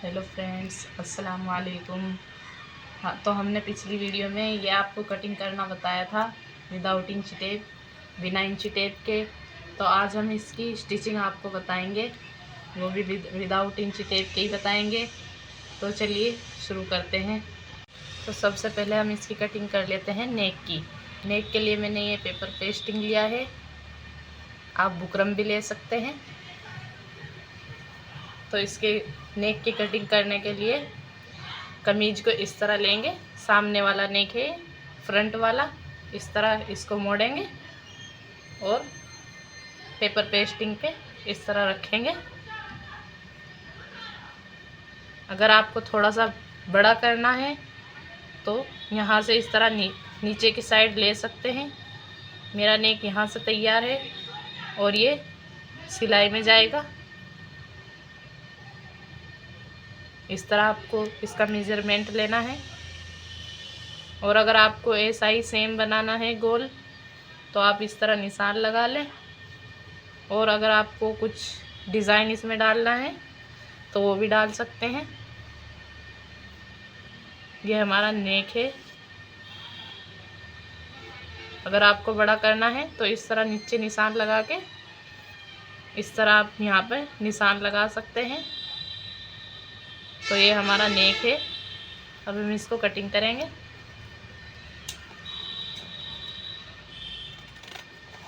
Hello friends, अस्सलाम वालेकुम। हाँ, तो हमने पिछली वीडियो में ये आपको कटिंग करना बताया था विदाउट इंची टेप, बिना इंची टेप के। तो आज हम इसकी स्टिचिंग आपको बताएंगे, वो भी विदाउट इंची टेप के ही बताएंगे। तो चलिए शुरू करते हैं। तो सबसे पहले हम इसकी कटिंग कर लेते हैं नेक की। नेक के लिए मैंने ये पेपर पेस्टिंग लिया है, आप बुकरम भी ले सकते हैं। तो इसके नेक की कटिंग करने के लिए कमीज को इस तरह लेंगे, सामने वाला नेक है, फ्रंट वाला, इस तरह इसको मोड़ेंगे और पेपर पेस्टिंग पे इस तरह रखेंगे। अगर आपको थोड़ा सा बड़ा करना है तो यहाँ से इस तरह नीचे की साइड ले सकते हैं। मेरा नेक यहाँ से तैयार है और ये सिलाई में जाएगा। इस तरह आपको इसका मेज़रमेंट लेना है। और अगर आपको ऐसा ही सेम बनाना है गोल, तो आप इस तरह निशान लगा लें। और अगर आपको कुछ डिज़ाइन इसमें डालना है तो वो भी डाल सकते हैं। ये हमारा नेक है। अगर आपको बड़ा करना है तो इस तरह नीचे निशान लगा के इस तरह आप यहाँ पर निशान लगा सकते हैं। तो ये हमारा नेक है। अब हम इसको कटिंग करेंगे।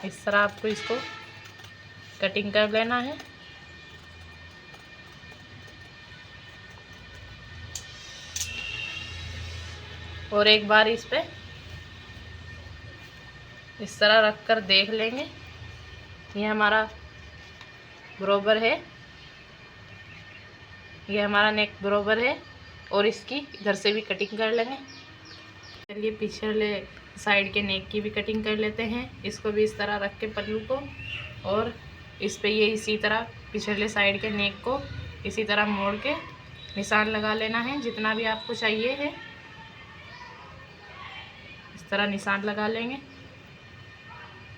इस तरह आपको इसको कटिंग कर लेना है। और एक बार इस पे इस तरह रख कर देख लेंगे। ये हमारा बराबर है, ये हमारा नेक बराबर है। और इसकी इधर से भी कटिंग कर लेंगे। चलिए पिछले साइड के नेक की भी कटिंग कर लेते हैं। इसको भी इस तरह रख के पल्लू को, और इस पे ये इसी तरह पिछले साइड के नेक को इसी तरह मोड़ के निशान लगा लेना है, जितना भी आपको चाहिए है। इस तरह निशान लगा लेंगे।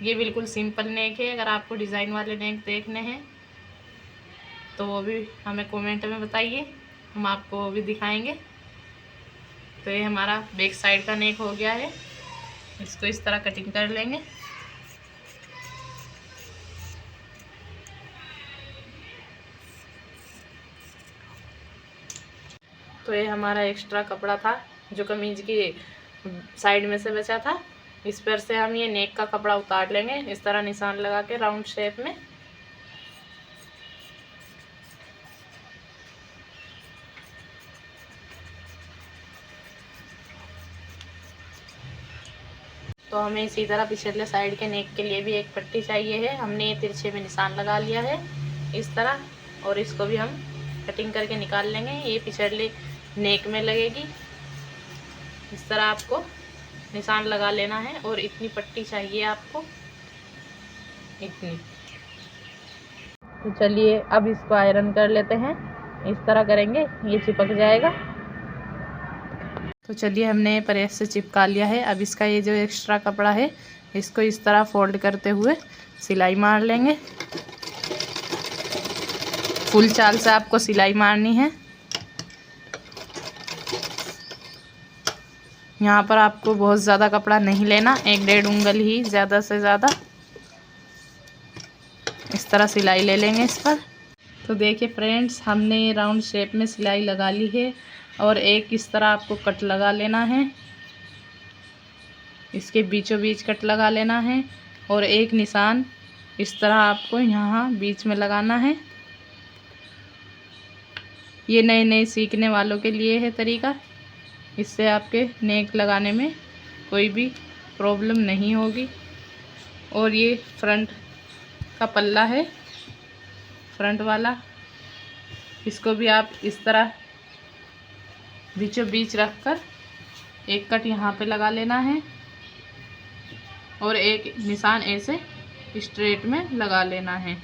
ये बिल्कुल सिंपल नेक है। अगर आपको डिज़ाइन वाले नेक देखने हैं तो वो भी हमें कमेंट में बताइए, हम आपको वो भी दिखाएंगे। तो ये हमारा बैक साइड का नेक हो गया है। इसको इस तरह कटिंग कर लेंगे। तो ये हमारा एक्स्ट्रा कपड़ा था जो कमीज की साइड में से बचा था। इस पर से हम ये नेक का कपड़ा उतार लेंगे, इस तरह निशान लगा के राउंड शेप में। तो हमें इसी तरह पिछले साइड के नेक के लिए भी एक पट्टी चाहिए है। हमने ये तिरछे में निशान लगा लिया है इस तरह, और इसको भी हम कटिंग करके निकाल लेंगे। ये पिछले नेक में लगेगी। इस तरह आपको निशान लगा लेना है। और इतनी पट्टी चाहिए आपको, इतनी। तो चलिए अब इसको आयरन कर लेते हैं। इस तरह करेंगे, ये चिपक जाएगा। तो चलिए हमने प्रेस से चिपका लिया है। अब इसका ये जो एक्स्ट्रा कपड़ा है इसको इस तरह फोल्ड करते हुए सिलाई मार लेंगे। फुल चाल से आपको सिलाई मारनी है। यहाँ पर आपको बहुत ज़्यादा कपड़ा नहीं लेना, 1-1.5 उंगल ही ज़्यादा से ज़्यादा। इस तरह सिलाई ले लेंगे इस पर। तो देखिए फ्रेंड्स, हमने ये राउंड शेप में सिलाई लगा ली है। और एक इस तरह आपको कट लगा लेना है, इसके बीचों बीच कट लगा लेना है। और एक निशान इस तरह आपको यहाँ बीच में लगाना है। ये नए नए सीखने वालों के लिए है तरीका। इससे आपके नेक लगाने में कोई भी प्रॉब्लम नहीं होगी। और ये फ्रंट का पल्ला है, फ्रंट वाला, इसको भी आप इस तरह बीचों बीच रखकर एक कट यहाँ पे लगा लेना है और एक निशान ऐसे स्ट्रेट में लगा लेना है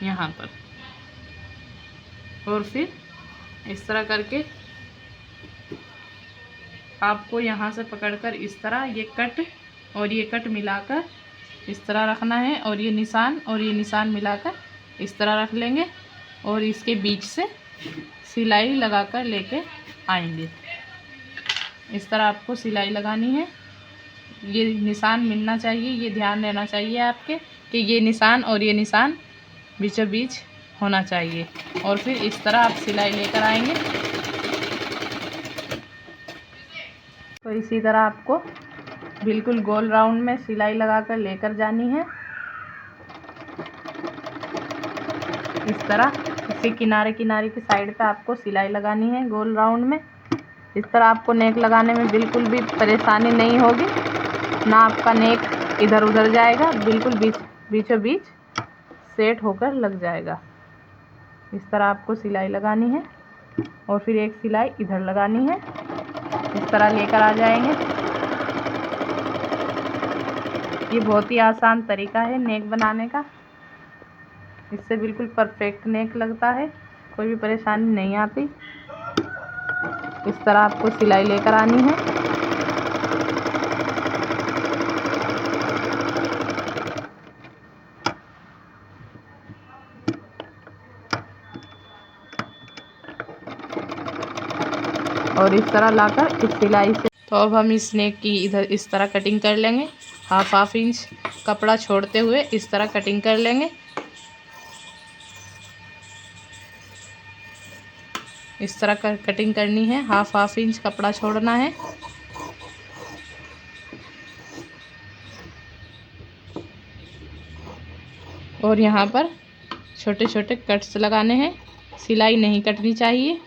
यहाँ पर। और फिर इस तरह करके आपको यहाँ से पकड़कर इस तरह ये कट और ये कट मिलाकर इस तरह रखना है। और ये निशान मिलाकर इस तरह रख लेंगे। और इसके बीच से सिलाई लगाकर लेके आएंगे। इस तरह आपको सिलाई लगानी है। ये निशान मिलना चाहिए, ये ध्यान रहना चाहिए आपके कि ये निशान और ये निशान बीचों बीच होना चाहिए। और फिर इस तरह आप सिलाई लेकर आएंगे। तो इसी तरह आपको बिल्कुल गोल राउंड में सिलाई लगाकर लेकर जानी है। इस तरह इसी किनारे किनारे की साइड पे आपको सिलाई लगानी है गोल राउंड में। इस तरह आपको नेक लगाने में बिल्कुल भी परेशानी नहीं होगी, ना आपका नेक इधर उधर जाएगा, बिल्कुल बीचों बीच सेट होकर लग जाएगा। इस तरह आपको सिलाई लगानी है और फिर एक सिलाई इधर लगानी है। इस तरह लेकर आ जाएंगे। ये बहुत ही आसान तरीका है नेक बनाने का। इससे बिल्कुल परफेक्ट नेक लगता है, कोई भी परेशानी नहीं आती। इस तरह आपको सिलाई लेकर आनी है। और इस तरह लाकर इस सिलाई से तो अब हम इस नेक की इधर इस तरह कटिंग कर लेंगे। हाफ इंच कपड़ा छोड़ते हुए इस तरह कटिंग कर लेंगे। इस तरह कटिंग करनी है, हाफ इंच कपड़ा छोड़ना है। और यहाँ पर छोटे छोटे कट्स लगाने हैं। सिलाई नहीं कटनी चाहिए,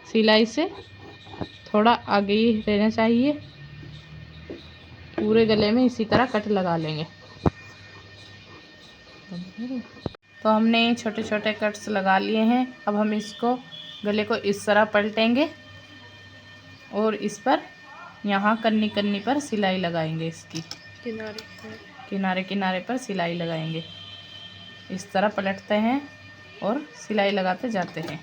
सिलाई से थोड़ा आगे ही रहना चाहिए। पूरे गले में इसी तरह कट लगा लेंगे। तो हमने छोटे छोटे कट्स लगा लिए हैं। अब हम इसको गले को इस तरह पलटेंगे और इस पर यहाँ कन्नी कन्नी पर सिलाई लगाएंगे। इसकी किनारे किनारे पर सिलाई लगाएंगे। इस तरह पलटते हैं और सिलाई लगाते जाते हैं।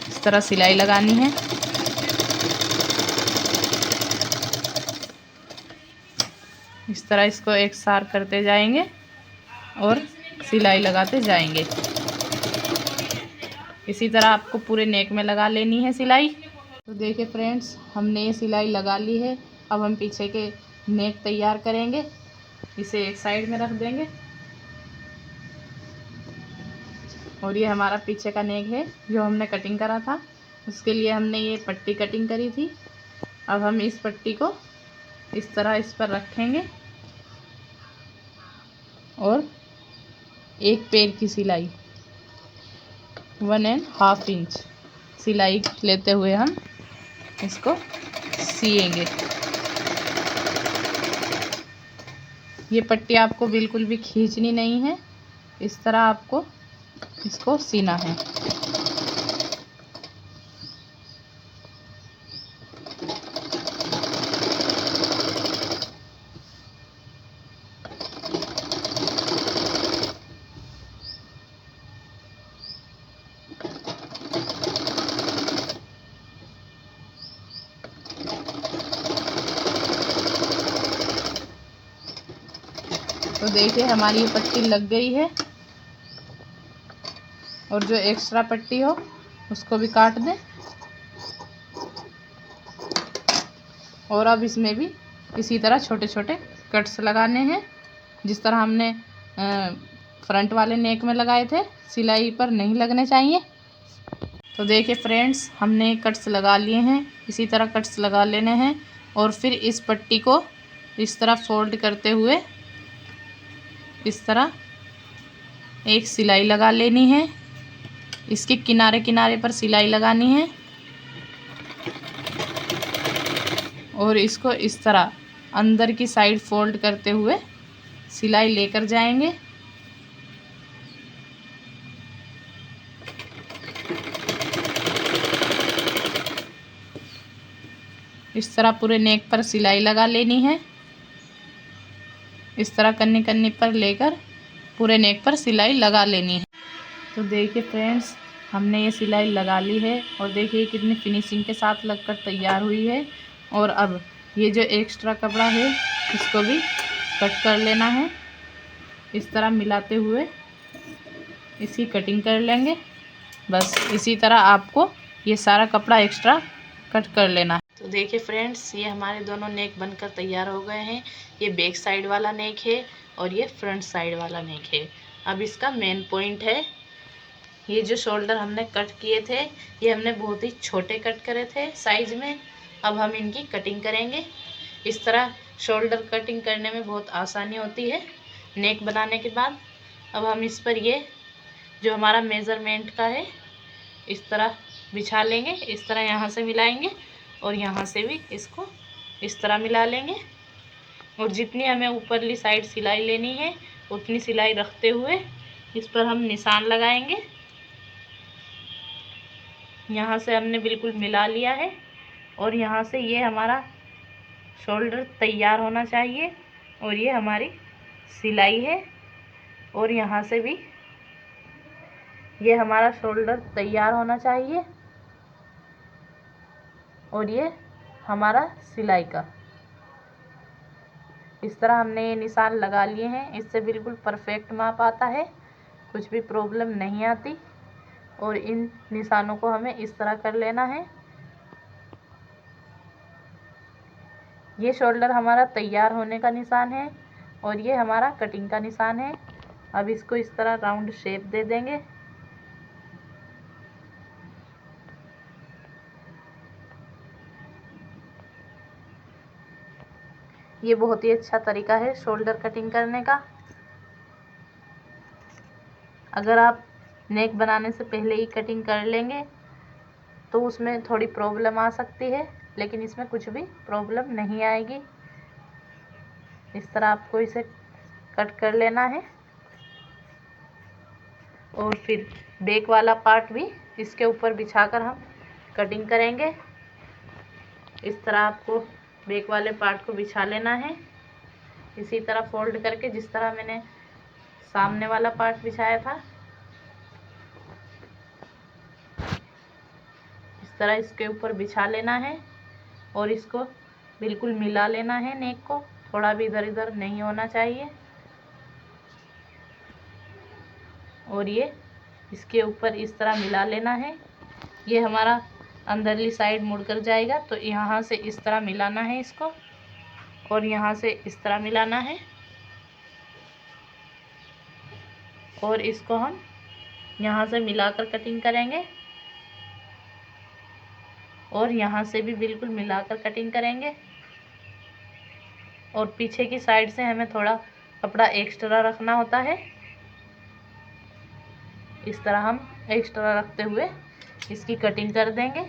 इस तरह सिलाई लगानी है। इस तरह इसको एक सार करते जाएंगे और सिलाई लगाते जाएंगे। इसी तरह आपको पूरे नेक में लगा लेनी है सिलाई। तो देखिए फ्रेंड्स, हमने ये सिलाई लगा ली है। अब हम पीछे के नेक तैयार करेंगे। इसे एक साइड में रख देंगे। और ये हमारा पीछे का नेक है जो हमने कटिंग करा था। उसके लिए हमने ये पट्टी कटिंग करी थी। अब हम इस पट्टी को इस तरह इस पर रखेंगे और एक पैर की सिलाई 1.5 इंच सिलाई लेते हुए हम इसको सिएंगे। ये पट्टी आपको बिल्कुल भी खींचनी नहीं है, इस तरह आपको इसको सीना है। तो देखिए हमारी ये पट्टी लग गई है। और जो एक्स्ट्रा पट्टी हो उसको भी काट दें। और अब इसमें भी इसी तरह छोटे छोटे कट्स लगाने हैं, जिस तरह हमने फ्रंट वाले नेक में लगाए थे। सिलाई पर नहीं लगने चाहिए। तो देखिए फ्रेंड्स, हमने कट्स लगा लिए हैं। इसी तरह कट्स लगा लेने हैं और फिर इस पट्टी को इस तरह फोल्ड करते हुए इस तरह एक सिलाई लगा लेनी है। इसके किनारे किनारे पर सिलाई लगानी है और इसको इस तरह अंदर की साइड फोल्ड करते हुए सिलाई लेकर जाएंगे। इस तरह पूरे नेक पर सिलाई लगा लेनी है। इस तरह कन्नी कन्नी पर लेकर पूरे नेक पर सिलाई लगा लेनी है। तो देखिए फ्रेंड्स, हमने ये सिलाई लगा ली है और देखिए कितनी फिनिशिंग के साथ लगकर तैयार हुई है। और अब ये जो एक्स्ट्रा कपड़ा है इसको भी कट कर लेना है। इस तरह मिलाते हुए इसकी कटिंग कर लेंगे। बस इसी तरह आपको ये सारा कपड़ा एक्स्ट्रा कट कर लेना है। तो देखिए फ्रेंड्स, ये हमारे दोनों नेक बनकर तैयार हो गए हैं। ये बैक साइड वाला नेक है और ये फ्रंट साइड वाला नेक है। अब इसका मेन पॉइंट है, ये जो शोल्डर हमने कट किए थे, ये हमने बहुत ही छोटे कट करे थे साइज में। अब हम इनकी कटिंग करेंगे। इस तरह शोल्डर कटिंग करने में बहुत आसानी होती है नेक बनाने के बाद। अब हम इस पर ये जो हमारा मेज़रमेंट का है, इस तरह बिछा लेंगे। इस तरह यहाँ से मिलाएंगे और यहाँ से भी इसको इस तरह मिला लेंगे। और जितनी हमें ऊपरली साइड सिलाई लेनी है उतनी सिलाई रखते हुए इस पर हम निशान लगाएंगे। यहाँ से हमने बिल्कुल मिला लिया है और यहाँ से ये हमारा शोल्डर तैयार होना चाहिए और ये हमारी सिलाई है। और यहाँ से भी ये हमारा शोल्डर तैयार होना चाहिए और ये हमारा सिलाई का। इस तरह हमने ये निशान लगा लिए हैं। इससे बिल्कुल परफेक्ट माप आता है, कुछ भी प्रॉब्लम नहीं आती। और इन निशानों को हमें इस तरह कर लेना है। ये शोल्डर हमारा तैयार होने का निशान है और ये हमारा कटिंग का निशान है। अब इसको इस तरह राउंड शेप दे देंगे। ये बहुत ही अच्छा तरीका है शोल्डर कटिंग करने का। अगर आप नेक बनाने से पहले ही कटिंग कर लेंगे तो उसमें थोड़ी प्रॉब्लम आ सकती है, लेकिन इसमें कुछ भी प्रॉब्लम नहीं आएगी। इस तरह आपको इसे कट कर लेना है और फिर बैक वाला पार्ट भी इसके ऊपर बिछाकर हम कटिंग करेंगे। इस तरह आपको बैक वाले पार्ट को बिछा लेना है, इसी तरह फोल्ड करके, जिस तरह मैंने सामने वाला पार्ट बिछाया था। इस तरह इसके ऊपर बिछा लेना है और इसको बिल्कुल मिला लेना है नेक को, थोड़ा भी इधर उधर नहीं होना चाहिए। और ये इसके ऊपर इस तरह मिला लेना है। ये हमारा अंदरली साइड मुड़कर जाएगा तो यहाँ से इस तरह मिलाना है इसको और यहाँ से इस तरह मिलाना है। और इसको हम यहाँ से मिलाकर कटिंग करेंगे और यहाँ से भी बिल्कुल मिलाकर कटिंग करेंगे। और पीछे की साइड से हमें थोड़ा कपड़ा एक्स्ट्रा रखना होता है। इस तरह हम एक्स्ट्रा रखते हुए इसकी कटिंग कर देंगे।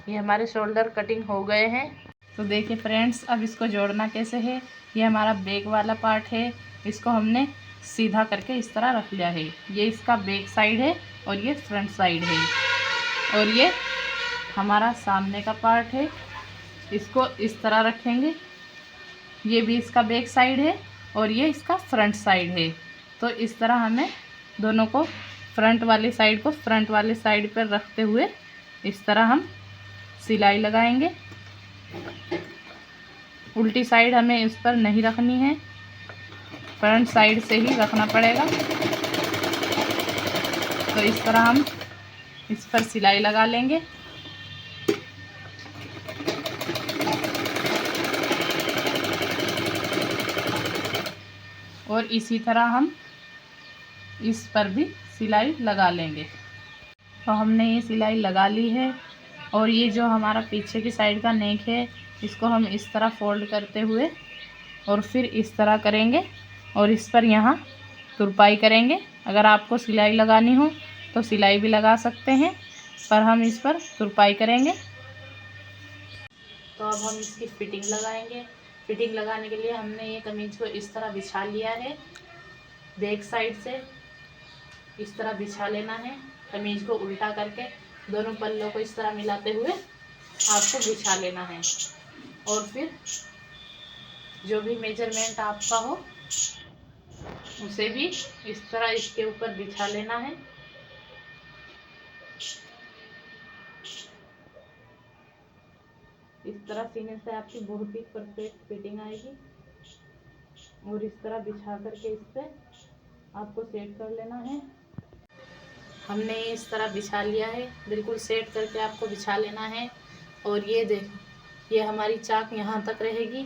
ये हमारे शोल्डर कटिंग हो गए हैं। तो देखिए फ्रेंड्स, अब इसको जोड़ना कैसे है। ये हमारा बैक वाला पार्ट है, इसको हमने सीधा करके इस तरह रख लिया है। ये इसका बैक साइड है और ये फ्रंट साइड है। और ये हमारा सामने का पार्ट है, इसको इस तरह रखेंगे। ये भी इसका बैक साइड है और ये इसका फ्रंट साइड है। तो इस तरह हमें दोनों को, फ्रंट वाली साइड को फ्रंट वाली साइड पर रखते हुए इस तरह हम सिलाई लगाएंगे। उल्टी साइड हमें इस पर नहीं रखनी है, फ्रंट साइड से ही रखना पड़ेगा। तो इस तरह हम इस पर सिलाई लगा लेंगे। और इसी तरह हम इस पर भी सिलाई लगा लेंगे। तो हमने ये सिलाई लगा ली है। और ये जो हमारा पीछे की साइड का नेक है, इसको हम इस तरह फोल्ड करते हुए और फिर इस तरह करेंगे और इस पर यहाँ तुरपाई करेंगे। अगर आपको सिलाई लगानी हो तो सिलाई भी लगा सकते हैं, पर हम इस पर तुरपाई करेंगे। तो अब हम इसकी फिटिंग लगाएंगे। फिटिंग लगाने के लिए हमने ये कमीज को इस तरह बिछा लिया है। बैक साइड से इस तरह बिछा लेना है। कमीज को उल्टा करके दोनों पल्लों को इस तरह मिलाते हुए आपको बिछा लेना है। और फिर जो भी मेजरमेंट आपका हो उसे भी इस तरह इसके ऊपर बिछा लेना है। इस तरह सीने से आपकी बहुत ही परफेक्ट फिटिंग आएगी। और इस तरह बिछा करके इस पे आपको सेट कर लेना है। हमने इस तरह बिछा लिया है, बिल्कुल सेट करके आपको बिछा लेना है। और ये देखो, ये हमारी चाक यहाँ तक रहेगी,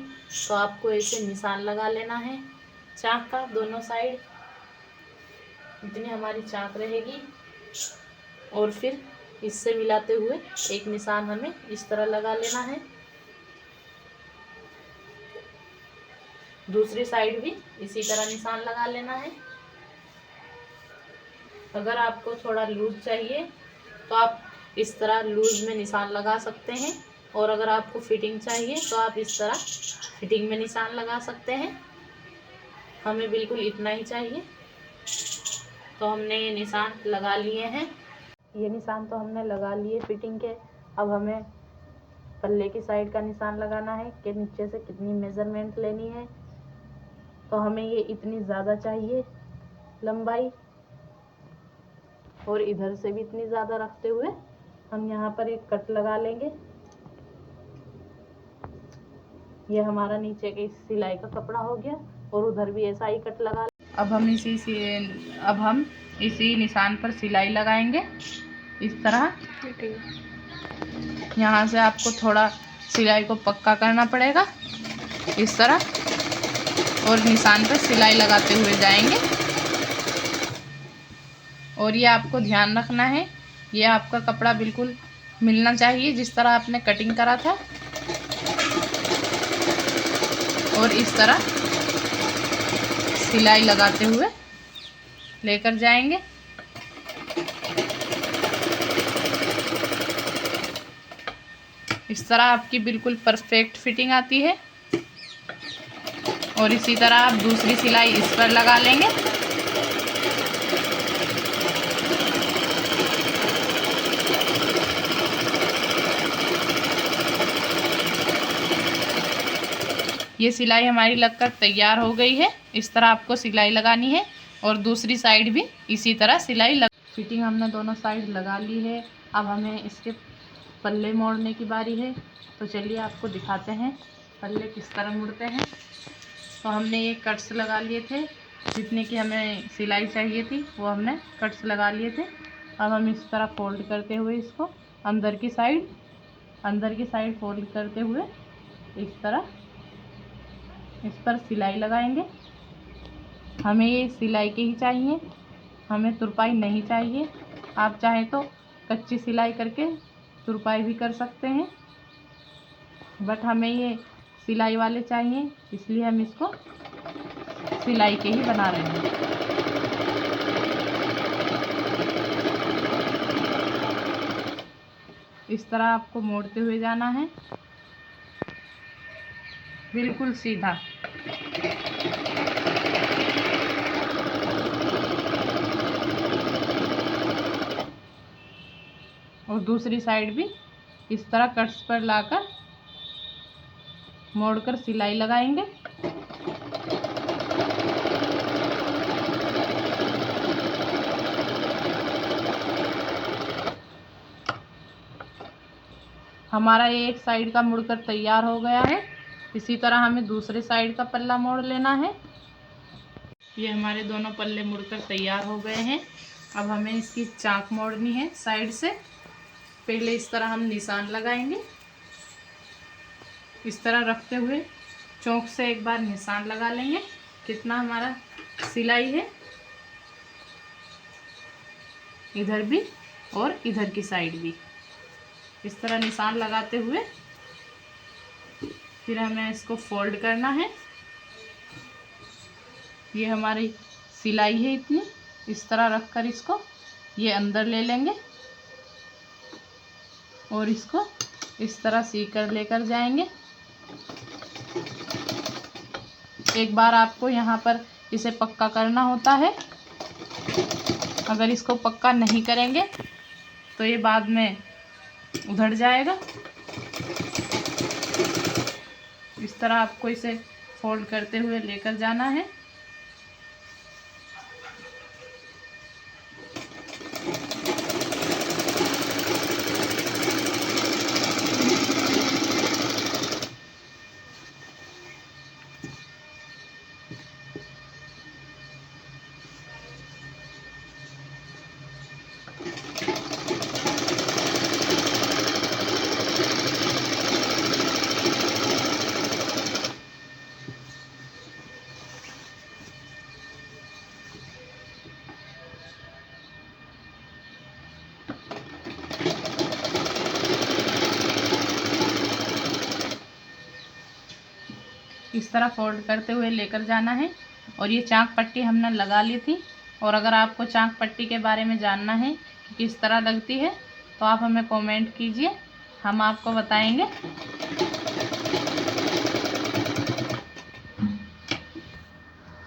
तो आपको ऐसे निशान लगा लेना है चाक का दोनों साइड। इतनी हमारी चाक रहेगी। और फिर इससे मिलाते हुए एक निशान हमें इस तरह लगा लेना है। दूसरी साइड भी इसी तरह निशान लगा लेना है। अगर आपको थोड़ा लूज चाहिए तो आप इस तरह लूज में निशान लगा सकते हैं, और अगर आपको फिटिंग चाहिए तो आप इस तरह फिटिंग में निशान लगा सकते हैं। हमें बिल्कुल इतना ही चाहिए। तो हमने ये निशान लगा लिए हैं। ये निशान तो हमने लगा लिए फिटिंग के। अब हमें पल्ले की साइड का निशान लगाना है कि नीचे से कितनी मेज़रमेंट लेनी है। तो हमें ये इतनी ज़्यादा चाहिए लंबाई, और इधर से भी इतनी ज़्यादा रखते हुए हम यहाँ पर एक कट लगा लेंगे। ये हमारा नीचे के सिलाई का कपड़ा हो गया, और उधर भी ऐसा ही कट लगा। अब हम इसी निशान पर सिलाई लगाएंगे इस तरह। यहाँ से आपको थोड़ा सिलाई को पक्का करना पड़ेगा इस तरह, और निशान पर सिलाई लगाते हुए जाएंगे। और ये आपको ध्यान रखना है, ये आपका कपड़ा बिल्कुल मिलना चाहिए जिस तरह आपने कटिंग करा था। और इस तरह सिलाई लगाते हुए लेकर जाएंगे। इस तरह आपकी बिल्कुल परफेक्ट फिटिंग आती है। और इसी तरह आप दूसरी सिलाई इस पर लगा लेंगे। ये सिलाई हमारी लगकर तैयार हो गई है। इस तरह आपको सिलाई लगानी है, और दूसरी साइड भी इसी तरह फिटिंग हमने दोनों साइड लगा ली है। अब हमें इसके पल्ले मोड़ने की बारी है। तो चलिए आपको दिखाते हैं पल्ले किस तरह मुड़ते हैं। तो हमने ये कट्स लगा लिए थे, जितने की हमें सिलाई चाहिए थी वो हमने कट्स लगा लिए थे। अब हम इस तरह फोल्ड करते हुए इसको अंदर की साइड फोल्ड करते हुए इस तरह इस पर सिलाई लगाएंगे। हमें ये सिलाई के ही चाहिए, हमें तुरपाई नहीं चाहिए। आप चाहें तो कच्ची सिलाई करके तुरपाई भी कर सकते हैं, बट हमें ये सिलाई वाले चाहिए, इसलिए हम इसको सिलाई के ही बना रहे हैं। इस तरह आपको मोड़ते हुए जाना है, बिल्कुल सीधा। और दूसरी साइड भी इस तरह कट्स पर लाकर मोड़कर सिलाई लगाएंगे। हमारा ये एक साइड का मुड़कर तैयार हो गया है। इसी तरह हमें दूसरे साइड का पल्ला मोड़ लेना है। ये हमारे दोनों पल्ले मुड़कर तैयार हो गए हैं। अब हमें इसकी चाक मोड़नी है साइड से। पहले इस तरह हम निशान लगाएंगे, इस तरह रखते हुए चौक से एक बार निशान लगा लेंगे कितना हमारा सिलाई है, इधर भी और इधर की साइड भी। इस तरह निशान लगाते हुए फिर हमें इसको फोल्ड करना है। ये हमारी सिलाई है इतनी, इस तरह रखकर इसको ये अंदर ले लेंगे और इसको इस तरह सीकर लेकर जाएंगे। एक बार आपको यहाँ पर इसे पक्का करना होता है, अगर इसको पक्का नहीं करेंगे तो ये बाद में उधड़ जाएगा। इस तरह आपको इसे फोल्ड करते हुए लेकर जाना है। इस तरह फोल्ड करते हुए लेकर जाना है। और ये चाक पट्टी हमने लगा ली थी। और अगर आपको चाक पट्टी के बारे में जानना है कि किस तरह लगती है तो आप हमें कमेंट कीजिए, हम आपको बताएंगे।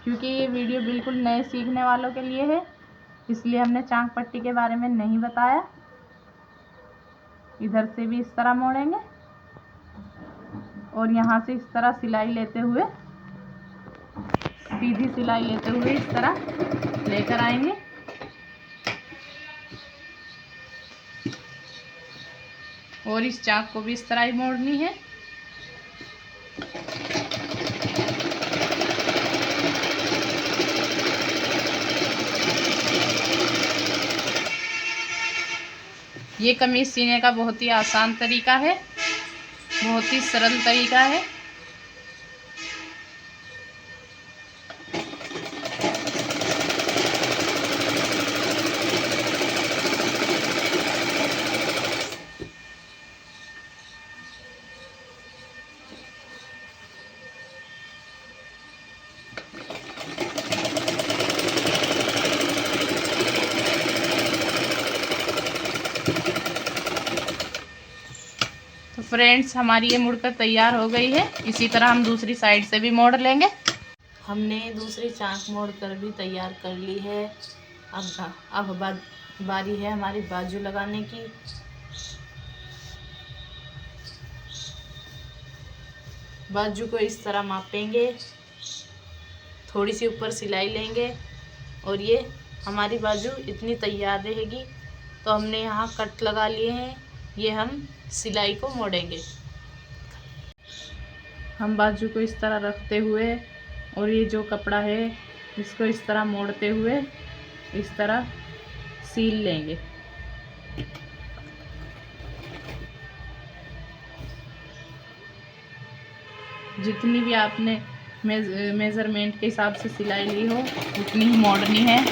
क्योंकि ये वीडियो बिल्कुल नए सीखने वालों के लिए है, इसलिए हमने चाक पट्टी के बारे में नहीं बताया। इधर से भी इस तरह मोड़ेंगे और यहाँ से इस तरह सिलाई लेते हुए, सीधी सिलाई लेते हुए इस तरह लेकर आएंगे। और इस चाक को भी इस तरह ही मोड़नी है। ये कमीज सीने का बहुत ही आसान तरीका है, बहुत ही सरल तरीका है। तो फ्रेंड्स, हमारी ये मुड़कर तैयार हो गई है। इसी तरह हम दूसरी साइड से भी मोड़ लेंगे। हमने दूसरी चाक मोड़ कर भी तैयार कर ली है। अब बारी है हमारी बाजू लगाने की। बाजू को इस तरह मापेंगे, थोड़ी सी ऊपर सिलाई लेंगे और ये हमारी बाजू इतनी तैयार रहेगी। तो हमने यहाँ कट लगा लिए हैं, ये हम सिलाई को मोड़ेंगे। हम बाजू को इस तरह रखते हुए और ये जो कपड़ा है इसको इस तरह मोड़ते हुए इस तरह सील लेंगे। जितनी भी आपने मेज़रमेंट के हिसाब से सिलाई ली हो उतनी ही मोड़नी है।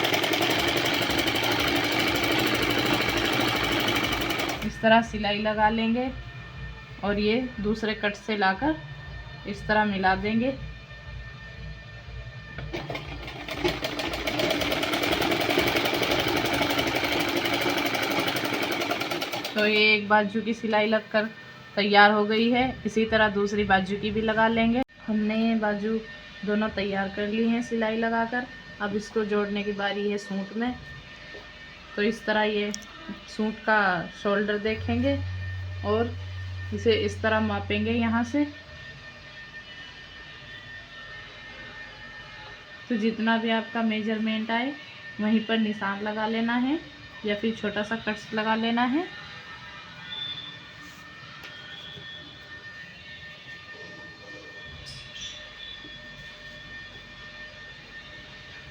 इस तरह सिलाई लगा लेंगे और ये दूसरे कट से लाकर इस तरह मिला देंगे। तो ये एक बाजू की सिलाई लगकर तैयार हो गई है। इसी तरह दूसरी बाजू की भी लगा लेंगे। हमने ये बाजू दोनों तैयार कर ली हैं सिलाई लगाकर। अब इसको जोड़ने की बारी है सूट में। तो इस तरह ये सूट का शोल्डर देखेंगे और इसे इस तरह मापेंगे यहाँ से। तो जितना भी आपका मेजरमेंट आए वहीं पर निशान लगा लेना है या फिर छोटा सा कट्स लगा लेना है।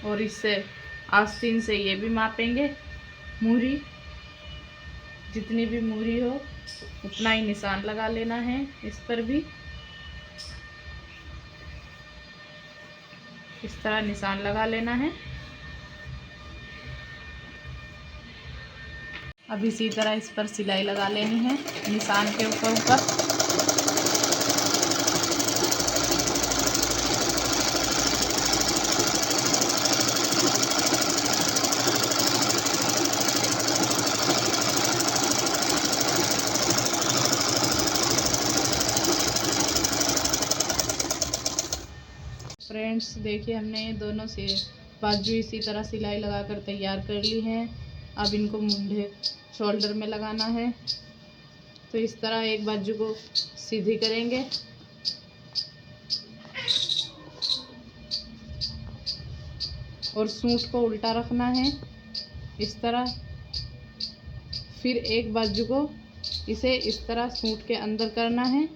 और इससे आस्तीन से ये भी मापेंगे मूरी, जितनी भी मूरी हो उतना ही निशान लगा लेना है। इस पर भी इस तरह निशान लगा लेना है। अब इसी तरह इस पर सिलाई लगा लेनी है निशान के ऊपर। फ्रेंड्स देखिए, हमने दोनों से बाजू इसी तरह सिलाई लगाकर तैयार कर ली है। अब इनको मुंढे शोल्डर में लगाना है। तो इस तरह एक बाजू को सीधी करेंगे और सूट को उल्टा रखना है इस तरह। फिर एक बाजू को इसे इस तरह सूट के अंदर करना है।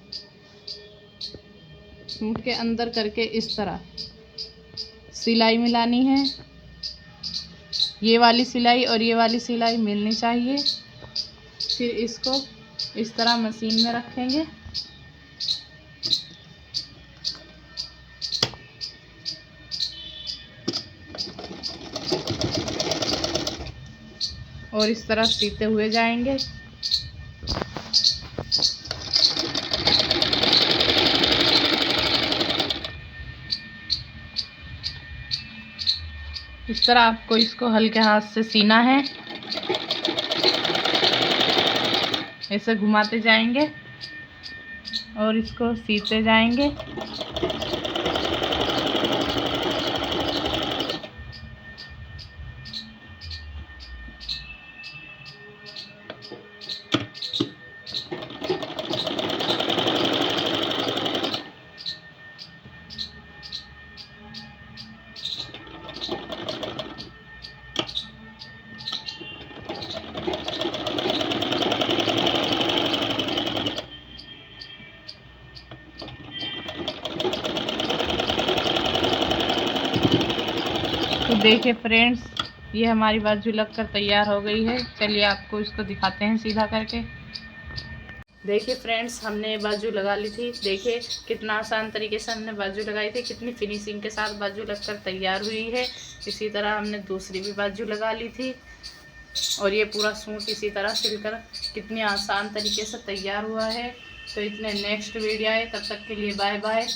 सूट के अंदर करके इस तरह सिलाई मिलानी है। ये वाली सिलाई और ये वाली सिलाई मिलनी चाहिए। फिर इसको इस तरह मशीन में रखेंगे और इस तरह सीते हुए जाएंगे। तरह आपको इसको हल्के हाथ से सीना है। ऐसे घुमाते जाएंगे और इसको सीते जाएंगे। तो देखिए फ्रेंड्स, ये हमारी बाजू लगकर तैयार हो गई है। चलिए आपको इसको दिखाते हैं सीधा करके। देखिए फ्रेंड्स, हमने बाजू लगा ली थी। देखिए कितना आसान तरीके से हमने बाजू लगाई थी, कितनी फिनिशिंग के साथ बाजू लगकर तैयार हुई है। इसी तरह हमने दूसरी भी बाजू लगा ली थी और ये पूरा सूट इसी तरह सिलकर कितनी आसान तरीके से तैयार हुआ है। तो इतने नेक्स्ट वीडियो आए, तब तक के लिए बाय बाय।